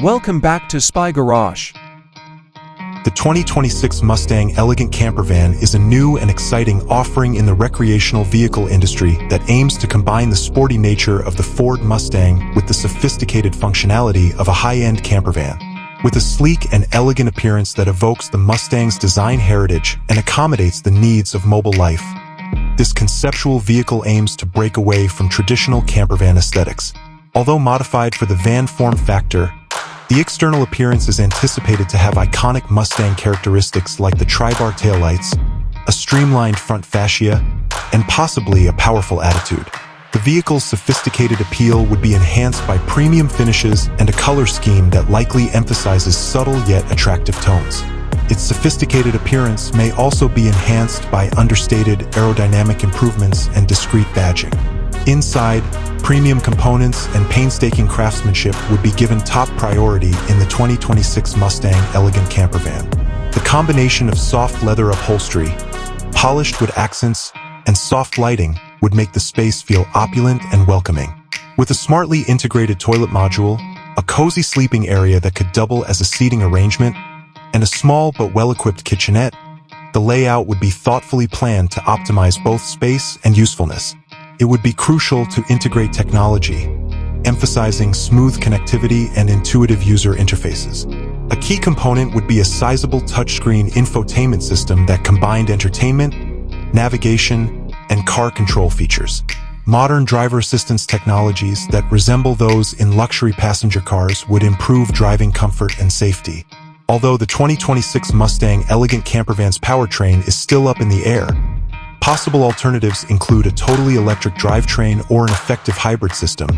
Welcome back to Spy Garage. The 2026 Mustang Elegant Campervan is a new and exciting offering in the recreational vehicle industry that aims to combine the sporty nature of the Ford Mustang with the sophisticated functionality of a high-end campervan. With a sleek and elegant appearance that evokes the Mustang's design heritage and accommodates the needs of mobile life, this conceptual vehicle aims to break away from traditional campervan aesthetics. Although modified for the van form factor, the external appearance is anticipated to have iconic Mustang characteristics like the tri-bar taillights, a streamlined front fascia, and possibly a powerful attitude. The vehicle's sophisticated appeal would be enhanced by premium finishes and a color scheme that likely emphasizes subtle yet attractive tones. Its sophisticated appearance may also be enhanced by understated aerodynamic improvements and discreet badging. Inside, premium components and painstaking craftsmanship would be given top priority in the 2026 Mustang Elegant Campervan. The combination of soft leather upholstery, polished wood accents, and soft lighting would make the space feel opulent and welcoming. With a smartly integrated toilet module, a cozy sleeping area that could double as a seating arrangement, and a small but well-equipped kitchenette, the layout would be thoughtfully planned to optimize both space and usefulness. It would be crucial to integrate technology, emphasizing smooth connectivity and intuitive user interfaces. A key component would be a sizable touchscreen infotainment system that combined entertainment, navigation, and car control features. Modern driver assistance technologies that resemble those in luxury passenger cars would improve driving comfort and safety. Although the 2026 Mustang Elegant Campervan's powertrain is still up in the air, possible alternatives include a totally electric drivetrain or an effective hybrid system,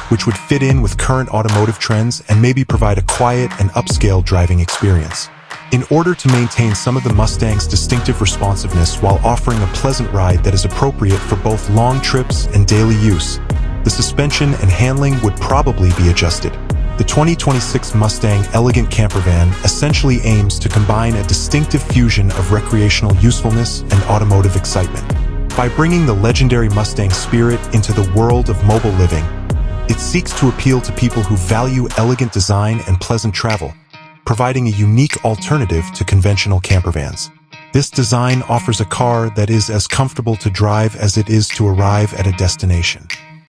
which would fit in with current automotive trends and maybe provide a quiet and upscale driving experience. In order to maintain some of the Mustang's distinctive responsiveness while offering a pleasant ride that is appropriate for both long trips and daily use, the suspension and handling would probably be adjusted. The 2026 Mustang Elegant Campervan essentially aims to combine a distinctive fusion of recreational usefulness and automotive excitement. By bringing the legendary Mustang spirit into the world of mobile living, it seeks to appeal to people who value elegant design and pleasant travel, providing a unique alternative to conventional campervans. This design offers a car that is as comfortable to drive as it is to arrive at a destination.